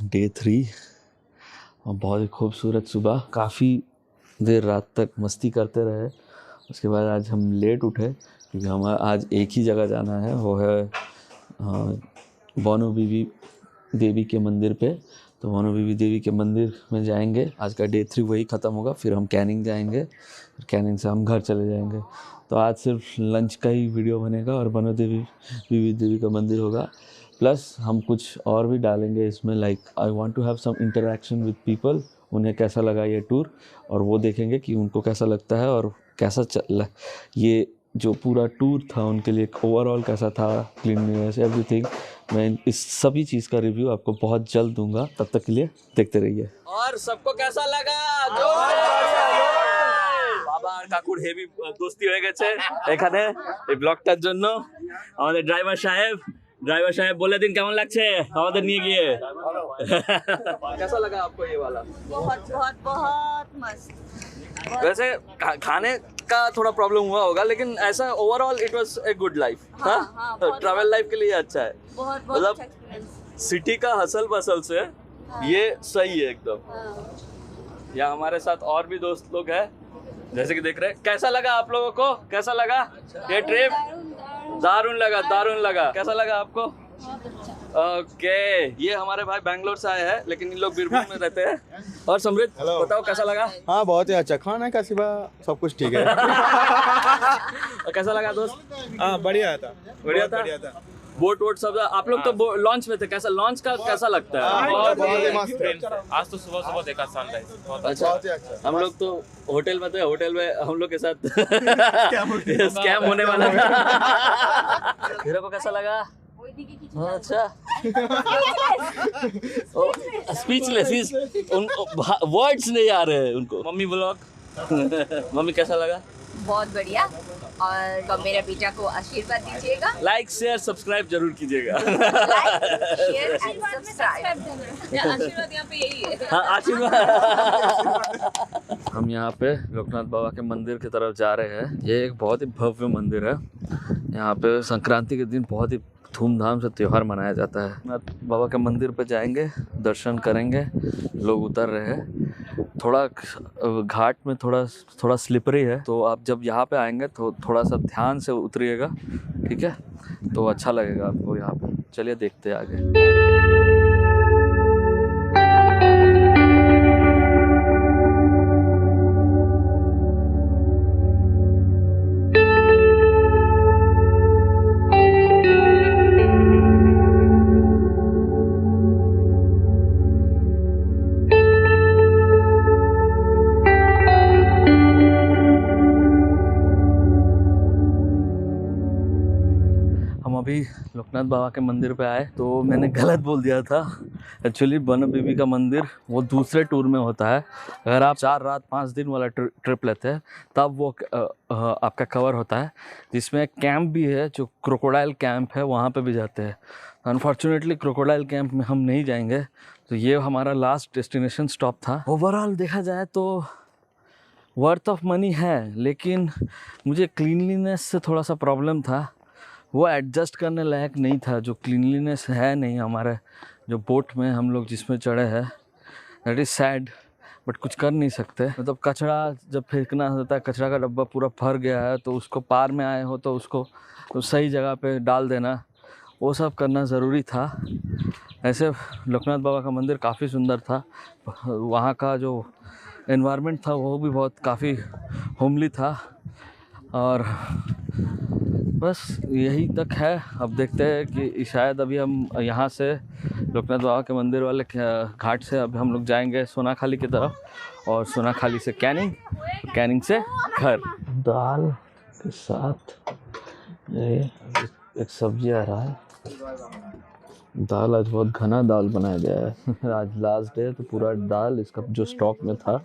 Day 3 और बहुत ही खूबसूरत सुबह। काफ़ी देर रात तक मस्ती करते रहे। उसके बाद आज हम लेट उठे क्योंकि हमें आज एक ही जगह जाना है, वो है बानो बीवी देवी के मंदिर पे। तो बानो बीवी देवी के मंदिर में जाएंगे। आज का डे 3 वही ख़त्म होगा, फिर हम कैनिंग जाएंगे, फिर कैनिंग से हम घर चले जाएंगे। तो आज सिर्फ लंच का ही वीडियो बनेगा और बानो बीवी देवी का मंदिर होगा। प्लस हम कुछ और भी डालेंगे इसमें, like I want to have some interaction with people. उन्हें कैसा लगा ये टूर, और वो देखेंगे कि उनको कैसा लगता है और कैसा चल ये जो पूरा टूर था उनके लिए ओवरऑल कैसा था, क्लीनलीनेस, एवरीथिंग। मैं इस सभी चीज़ का रिव्यू आपको बहुत जल्द दूंगा। तब तक के लिए देखते रहिए। और सबको कैसा लगा? বাবা আর কাকুর হেভি দোস্তি হয়ে গেছে এখানে এই ব্লগটার জন্য। আমাদের ড্রাইভার সাহেব বলে দিন কেমন লাগছে আমাদের নিয়ে গিয়ে। कैसा लगा आपको ये वाला? बहुत बहुत बहुत मस्त। वैसे खाने का थोड़ा प्रॉब्लम हुआ होगा, लेकिन ऐसा overall it was a good life. हाँ, ट्रैवल लाइफ के लिए अच्छा है। बहुत मतलब अच्छा एक्सपीरियंस। सिटी का हसल बसल से ये सही है एकदम। यहाँ हमारे साथ और भी दोस्त लोग हैं, जैसे कि देख रहे हैं। कैसा लगा आप लोगों को? कैसा लगा ये ट्रिप? दारुण लगा। कैसा लगा आपको? ओके, ये हमारे भाई बैंगलोर से आए हैं, लेकिन इन लोग बीरभूम में रहते हैं। और समृद्ध बताओ कैसा लगा? हाँ, बहुत ही अच्छा खाना का सिवा सब कुछ ठीक है। और कैसा लगा दोस्त? हाँ, बढ़िया था। बढ़िया था। बोट सब आप लोग तो लॉन्च में थे। कैसा लॉन्च का कैसा लगता है? बहुत ही मस्त। आज तो सुबह देखा सनराइज। अच्छा, हम लोग तो होटल में थे। होटल में हम लोग के साथ स्कैम होने वाला था। हीरो को कैसा लगा? अच्छा, स्पीचलेस, वर्ड्स नहीं आ रहे हैं उनको। मम्मी ब्लॉग मम्मी कैसा लगा? बहुत बढ़िया। और मेरे बेटा को आशीर्वाद दीजिएगा। लाइक शेयर सब्सक्राइब जरूर कीजिएगा। Share and subscribe. आशीर्वाद यहाँ पे यही है। हाँ, आशीर्वाद। हम यहाँ पे लोकनाथ बाबा के मंदिर की तरफ जा रहे हैं। ये एक बहुत ही भव्य मंदिर है। यहाँ पे संक्रांति के दिन बहुत ही धूमधाम से त्यौहार मनाया जाता है। लोकनाथ बाबा के मंदिर पे जाएंगे, दर्शन करेंगे। लोग उतर रहे हैं। थोड़ा घाट में थोड़ा स्लिपरी है, तो आप जब यहाँ पे आएंगे तो थोड़ा सा ध्यान से उतरिएगा, ठीक है? तो अच्छा लगेगा आपको यहाँ पे। चलिए देखते हैं आगे। अभी लोकनाथ बाबा के मंदिर पे आए तो मैंने गलत बोल दिया था। एक्चुअली बानो बीवी का मंदिर वो दूसरे टूर में होता है। अगर आप 4 रात 5 दिन वाला ट्रिप लेते हैं तब वो आपका कवर होता है, जिसमें कैंप भी है, जो क्रोकोडाइल कैंप है, वहाँ पे भी जाते हैं। अनफॉर्चुनेटली क्रोकोडाइल कैंप में हम नहीं जाएंगे, तो ये हमारा लास्ट डेस्टिनेशन स्टॉप था। ओवरऑल देखा जाए तो वर्थ ऑफ मनी है, लेकिन मुझे क्लीनलीनेस से थोड़ा सा प्रॉब्लम था। वो एडजस्ट करने लायक नहीं था। जो क्लीनलीनेस है नहीं हमारे जो बोट में हम लोग जिसमें चढ़े हैं, दैट इज़ सैड, बट कुछ कर नहीं सकते। मतलब कचरा जब फेंकना होता है, कचरा का डब्बा पूरा भर गया है, तो उसको पार में आए हो तो उसको तो सही जगह पे डाल देना, वो सब करना ज़रूरी था। ऐसे लोकनाथ बाबा का मंदिर काफ़ी सुंदर था। वहाँ का जो एनवायरनमेंट था वो भी बहुत काफ़ी होमली था। और बस यही तक है। अब देखते हैं कि शायद अभी हम यहाँ से लोकनाथ बाबा के मंदिर वाले घाट से अब हम लोग जाएंगे सोनाखाली की तरफ, और सोनाखाली से कैनिंग से घर। दाल के साथ ये एक सब्जी आ रहा है। दाल आज बहुत घना दाल बनाया गया है। आज लास्ट डे तो पूरा दाल इसका जो स्टॉक में था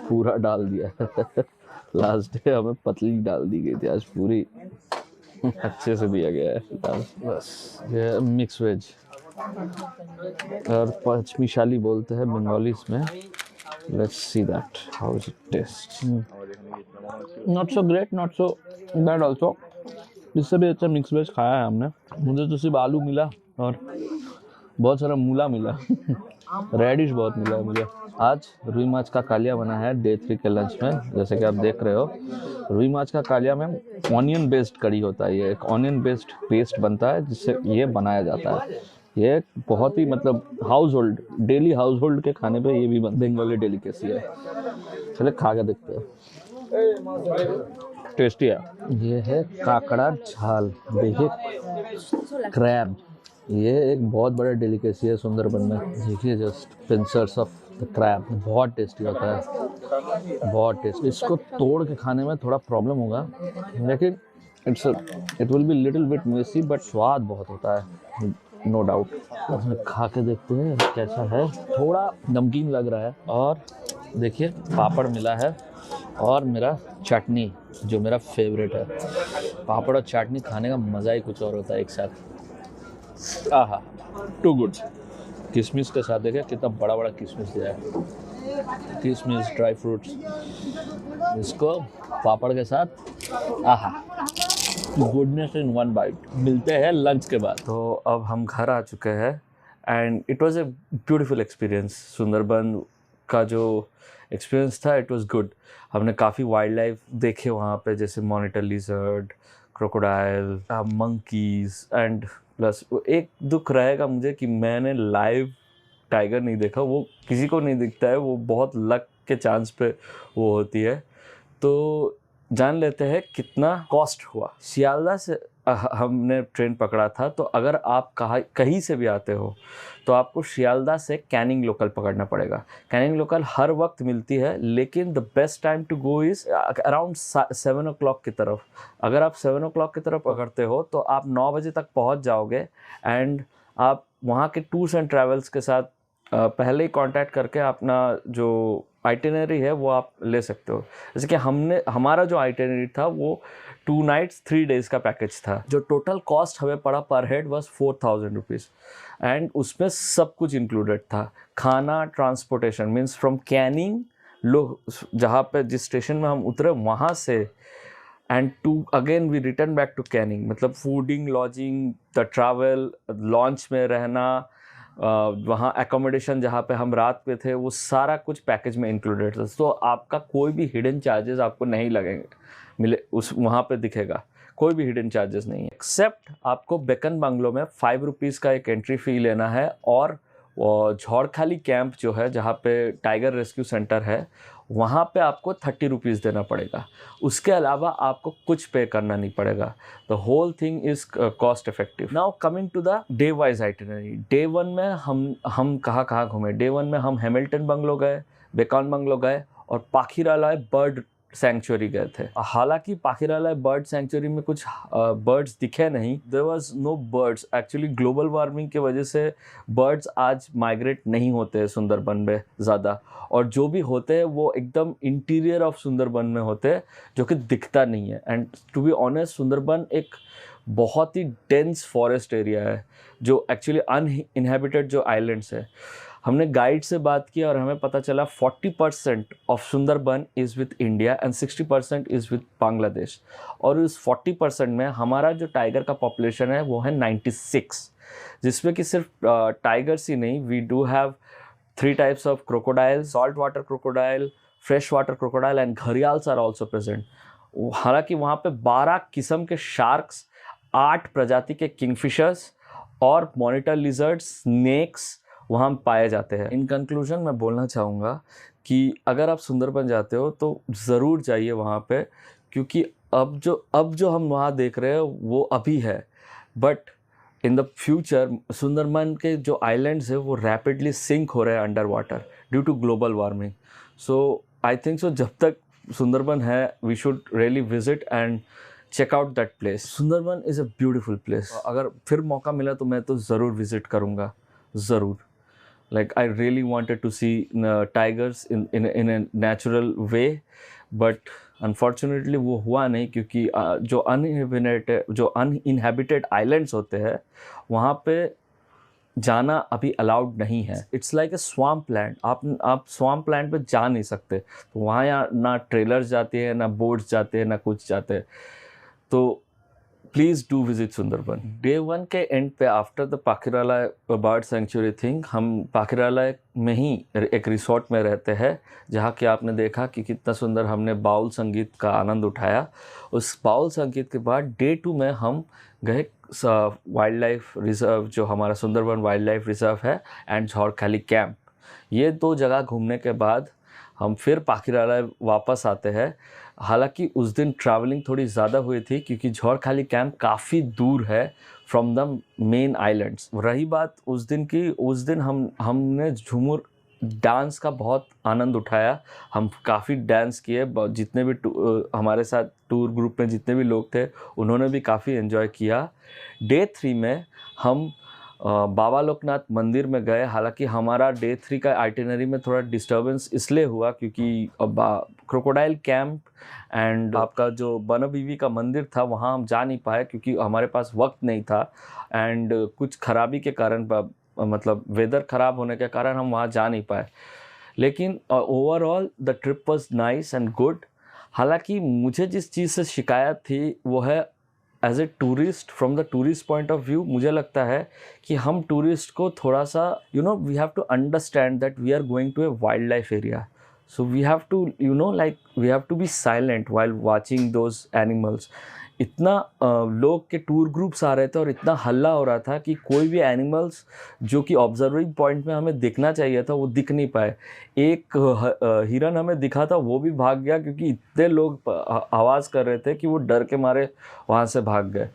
पूरा डाल दिया है। लास्ट डे हमें पतली डाल दी गई थी, आज पूरी अच्छे से दिया गया है दाल। बस ये मिक्स वेज और पचमिशाली बोलते हैं बंगालीज में। Let's see that how is it taste. Not so great, not so bad also. इससे भी अच्छा मिक्स वेज खाया है हमने। मुझे तो सिर्फ आलू मिला और बहुत सारा मूला मिला। रेडिश बहुत मिला है मुझे। आज रुई माछ का कालिया बना है डे 3 के लंच में। जैसे कि आप देख रहे हो, रुई माछ का कालिया में ऑनियन बेस्ड करी होता है। ये एक ऑनियन बेस्ड पेस्ट बनता है जिससे ये बनाया जाता है। ये बहुत ही मतलब house hold, daily house hold के खाने पे ये भी बंगाली डेलिकेसी है। चले खा के देखते हैं। टेस्टी है। ये है काकड़ा झाल। देखिए क्रैब, ये एक बहुत बड़ा डेलिकेसी है सुंदरबन में। देखिए just pincers of the crab, बहुत टेस्टी होता है, बहुत टेस्टी। इसको तोड़ के खाने में थोड़ा प्रॉब्लम होगा, लेकिन it will be little bit messy, but स्वाद बहुत होता है, नो डाउट। खा के देखते हैं कैसा है। थोड़ा नमकीन लग रहा है। और देखिए पापड़ मिला है और मेरा चटनी जो मेरा फेवरेट है। पापड़ और चटनी खाने का मज़ा ही कुछ और होता है एक साथ। आहा, टू गुड। किशमिश के साथ देखिए कितना बड़ा बड़ा किशमिश दिया है। किशमिश, ड्राई फ्रूट्स, इसको पापड़ के साथ, आहा, गुडनेस इन वन बाइट। मिलते हैं लंच के बाद। तो अब हम घर आ चुके हैं and it was a beautiful experience. Sundarban का जो एक्सपीरियंस था इट वाज गुड। हमने काफ़ी वाइल्ड लाइफ देखे वहाँ पे, जैसे monitor lizard, crocodile, monkeys and plus एक दुख रहेगा मुझे कि मैंने लाइव टाइगर नहीं देखा। वो किसी को नहीं दिखता है, वो बहुत लक के चांस पे वो होती है। तो जान लेते हैं कितना कॉस्ट हुआ। सियालदा से हमने ट्रेन पकड़ा था। तो अगर आप कहीं से भी आते हो तो आपको सियालदा से कैनिंग लोकल पकड़ना पड़ेगा। कैनिंग लोकल हर वक्त मिलती है, लेकिन the best time to go is around 7 o'clock की तरफ। अगर आप 7 o'clock की तरफ पकड़ते हो तो आप 9 बजे तक पहुंच जाओगे एंड आप वहाँ के टूर्स एंड ट्रैवल्स के साथ पहले ही कांटेक्ट करके अपना जो आइटिनरी है वो आप ले सकते हो। जैसे कि हमारा जो आइटिनरी था वो 2 nights 3 days का पैकेज था। जो टोटल कॉस्ट हमें पड़ा पर हेड वॉज 4,000 रुपीज़ एंड उसमें सब कुछ इंक्लूडेड था। खाना, ट्रांसपोर्टेशन मीन्स फ्रॉम कैनिंग जहाँ पे जिस स्टेशन में हम उतरे वहाँ से and to again we return back to Canning, मतलब fooding, lodging, the travel, launch में रहना, वहाँ एकोमोडेशन जहाँ पे हम रात पे थे, वो सारा कुछ पैकेज में इंक्लूडेड था। तो आपका कोई भी हिडन चार्जेस आपको नहीं लगेंगे, उस वहाँ पे दिखेगा कोई भी हिडन चार्जेस नहीं है, एक्सेप्ट आपको बेकन बंगलो में 5 रुपीज़ का एक एंट्री फ़ी लेना है। और झौड़खाली कैंप जो है जहाँ पे टाइगर रेस्क्यू सेंटर है, वहाँ पे आपको 30 रुपीज़ देना पड़ेगा। उसके अलावा आपको कुछ पे करना नहीं पड़ेगा। The whole thing is cost effective. Now coming to the day wise itinerary. Day 1 में हम कहाँ घूमे। डे 1 में हम हैमिल्टन बंगलो गए, बेकन बंगलो गए और पाखीरालय बर्ड सेंचुरी गए थे। हालांकि पाखीरालय बर्ड सेंचुरी में कुछ बर्ड्स दिखे नहीं, there was no birds. Actually global warming की वजह से बर्ड्स आज माइग्रेट नहीं होते हैं सुंदरबन में ज़्यादा, और जो भी होते हैं वो एकदम इंटीरियर ऑफ सुंदरबन में होते हैं जो कि दिखता नहीं है। And to be honest, Sundarban एक बहुत ही डेंस फॉरेस्ट एरिया है जो एक्चुअली अनइनहेबिटेड जो आइलैंड्स है। हमने गाइड से बात की और हमें पता चला 40% of Sundarban is with India and 60% is with Bangladesh. और उस 40% में हमारा जो टाइगर का पॉपुलेशन है वो है 96, जिसमें कि सिर्फ टाइगर्स ही नहीं, we do have 3 types of crocodile, salt water crocodile, fresh water crocodile and gharials are also present. हालांकि वहाँ पे 12 किस्म के शार्क्स, 8 प्रजाति के किंगफिशर्स और मॉनिटर लिजर्ड्स, स्नेक्स वहाँ पाए जाते हैं। इन कंक्लूजन मैं बोलना चाहूँगा कि अगर आप सुंदरबन जाते हो तो ज़रूर जाइए वहाँ पे, क्योंकि अब जो हम वहाँ देख रहे हैं वो अभी है, but in the future Sundarban के जो आइलैंड्स है वो रैपिडली सिंक हो रहे हैं under water due to global warming. So I think so जब तक सुंदरबन है we should really visit and check out that place. Sundarban is a beautiful place. अगर फिर मौका मिला तो मैं तो ज़रूर विजिट करूँगा, ज़रूर। Like I really wanted to see tigers in a natural way, but unfortunately वो हुआ नहीं, क्योंकि जो uninhabited islands होते हैं वहाँ पे जाना अभी अलाउड नहीं है। It's like a swamp land. आप स्वैम्प लैंड पे जा नहीं सकते। तो वहाँ ना ट्रेलर्स जाते हैं, ना बोट्स जाते हैं, ना कुछ जाते हैं। तो please do visit Sundarban. Day 1 के एंड पे after the Pakhirala bird sanctuary thing हम पाखिराला में ही एक रिसोर्ट में रहते हैं, जहाँ कि आपने देखा कि कितना सुंदर हमने बाउल संगीत का आनंद उठाया। उस बाउल संगीत के बाद डे 2 में हम गए वाइल्ड लाइफ रिजर्व, जो हमारा सुंदरबन वाइल्ड लाइफ रिजर्व है, एंड झौरखाली कैंप। ये 2 जगह घूमने के बाद हम फिर पाखिराला वापस आते हैं। हालांकि उस दिन ट्रैवलिंग थोड़ी ज़्यादा हुई थी क्योंकि झौरखाली कैंप काफ़ी दूर है फ्रॉम द मेन आइलैंड्स। रही बात उस दिन की, उस दिन हमने झूमर डांस का बहुत आनंद उठाया। हम काफ़ी डांस किए, जितने भी हमारे साथ टूर ग्रुप में जितने भी लोग थे उन्होंने भी काफ़ी एंजॉय किया। डे 3 में हम बाबा लोकनाथ मंदिर में गए। हालांकि हमारा डे 3 का आइटिनरी में थोड़ा डिस्टर्बेंस इसलिए हुआ क्योंकि क्रोकोडाइल कैंप एंड आपका जो बनबीवी का मंदिर था वहाँ हम जा नहीं पाए क्योंकि हमारे पास वक्त नहीं था, एंड कुछ खराबी के कारण, मतलब वेदर ख़राब होने के कारण हम वहाँ जा नहीं पाए। लेकिन overall the trip was nice and good. हालांकि मुझे जिस चीज़ से शिकायत थी वो है, as a tourist, from the tourist point of view, मुझे लगता है कि हम टूरिस्ट को थोड़ा सा we have to understand that we are going to a wild life area, so we have to we have to be silent while watching those animals. इतना लोग के टूर ग्रुप्स आ रहे थे और इतना हल्ला हो रहा था कि कोई भी एनिमल्स जो कि ऑब्जर्विंग पॉइंट में हमें दिखना चाहिए था वो दिख नहीं पाए। एक हिरन हमें दिखा था, वो भी भाग गया क्योंकि इतने लोग आवाज़ कर रहे थे कि वो डर के मारे वहाँ से भाग गए।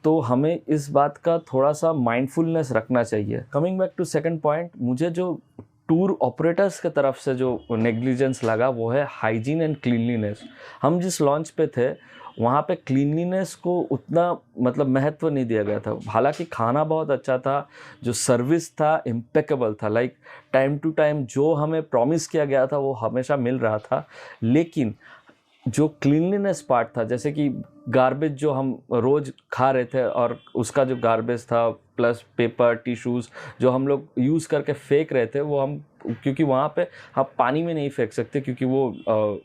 तो हमें इस बात का थोड़ा सा माइंडफुलनेस रखना चाहिए। Coming back to second point, मुझे जो टूर ऑपरेटर्स के तरफ से जो नेग्लिजेंस लगा वो है हाइजीन एंड क्लीनलीनेस। हम जिस लॉन्च पे थे वहाँ पे क्लीनलीनेस को उतना महत्व नहीं दिया गया था। हालांकि खाना बहुत अच्छा था, जो सर्विस था इम्पेकेबल था, लाइक टाइम टू टाइम जो हमें प्रॉमिस किया गया था वो हमेशा मिल रहा था। लेकिन जो क्लीनलीनेस पार्ट था, जैसे कि गार्बेज जो हम रोज़ खा रहे थे और उसका जो गार्बेज था प्लस पेपर टिश्यूज़ जो हम लोग यूज़ करके फेंक रहे थे, वो हम, क्योंकि वहाँ पे हम पानी में नहीं फेंक सकते क्योंकि वो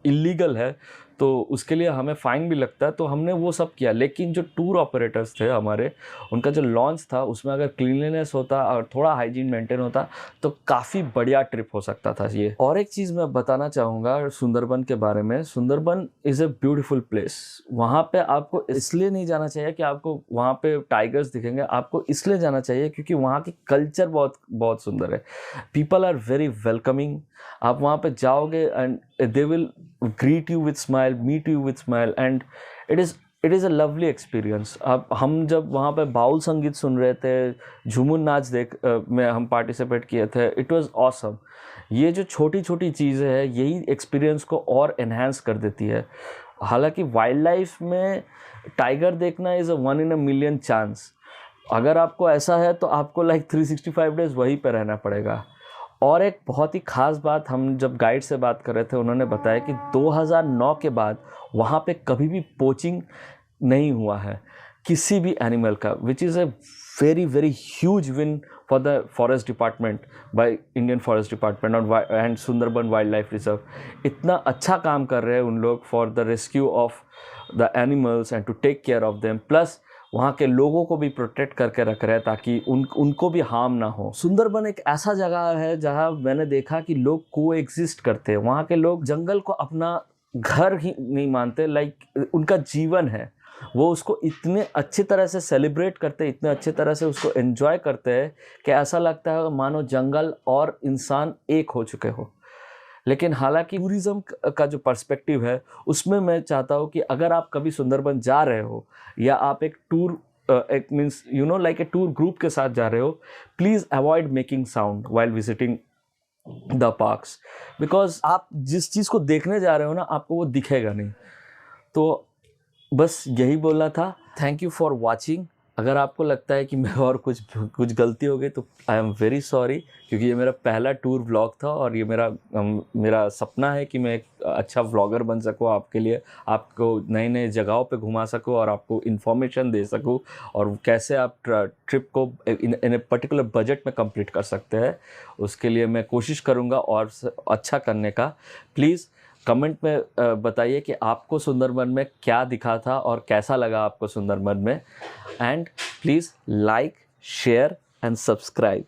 इलीगल है, तो उसके लिए हमें फ़ाइन भी लगता है, तो हमने वो सब किया। लेकिन जो टूर ऑपरेटर्स थे हमारे, उनका जो लॉन्च था उसमें अगर क्लीनलीनेस होता और थोड़ा हाइजीन मेंटेन होता तो काफ़ी बढ़िया ट्रिप हो सकता था ये। और एक चीज़ मैं बताना चाहूँगा सुंदरबन के बारे में। Sundarban is a beautiful place. वहाँ पे आपको इसलिए नहीं जाना चाहिए कि आपको वहाँ पे टाइगर्स दिखेंगे, आपको इसलिए जाना चाहिए क्योंकि वहाँ की कल्चर बहुत बहुत सुंदर है। People are very welcoming. आप वहाँ पे जाओगे and they will greet you with smile, meet you with smile, and it is a lovely experience. अब हम जब वहाँ पे बाउल संगीत सुन रहे थे, झूमर नाच में हम पार्टिसिपेट किए थे, इट वाज ऑसम। ये जो छोटी छोटी चीज़ें हैं यही एक्सपीरियंस को और एनहांस कर देती है। हालांकि वाइल्ड लाइफ में टाइगर देखना is a 1 in a million chance. अगर आपको ऐसा है तो आपको लाइक 365 डेज़ वहीं पर रहना पड़ेगा। और एक बहुत ही ख़ास बात, हम जब गाइड से बात कर रहे थे उन्होंने बताया कि 2009 के बाद वहाँ पे कभी भी पोचिंग नहीं हुआ है किसी भी एनिमल का, which is a very very huge win for the forest department by Indian forest department and Sundarban wild life reserve. इतना अच्छा काम कर रहे हैं उन लोग for the rescue of the animals and to take care of them, plus वहाँ के लोगों को भी प्रोटेक्ट करके रख रहे हैं ताकि उनको भी हार्म ना हो। सुंदरबन एक ऐसा जगह है जहाँ मैंने देखा कि लोग को एग्जिस्ट करते हैं। वहाँ के लोग जंगल को अपना घर ही नहीं मानते, लाइक उनका जीवन है। वो उसको इतने अच्छी तरह से सेलिब्रेट करते हैं, इतने अच्छे तरह से उसको एंजॉय करते हैं कि ऐसा लगता है मानो जंगल और इंसान एक हो चुके हो। लेकिन हालांकि टूरिज़्म का जो पर्सपेक्टिव है उसमें मैं चाहता हूँ कि अगर आप कभी सुंदरबन जा रहे हो या आप एक tour means like a tour group के साथ जा रहे हो, please avoid making sound while visiting the parks, because आप जिस चीज़ को देखने जा रहे हो ना आपको वो दिखेगा नहीं। तो बस यही बोलना था। Thank you for watching. अगर आपको लगता है कि मैं और कुछ गलती हो गई तो आई एम वेरी सॉरी, क्योंकि ये मेरा पहला टूर व्लॉग था और ये मेरा सपना है कि मैं एक अच्छा व्लॉगर बन सकूँ आपके लिए, आपको नए नए जगहों पे घुमा सकूँ और आपको इन्फॉर्मेशन दे सकूँ और कैसे आप ट्रिप को इन ए पर्टिकुलर बजट में कंप्लीट कर सकते हैं। उसके लिए मैं कोशिश करूँगा और अच्छा करने का। प्लीज़ कमेंट में बताइए कि आपको सुंदरबन में क्या दिखा था और कैसा लगा आपको सुंदरबन में, and please like, share and subscribe.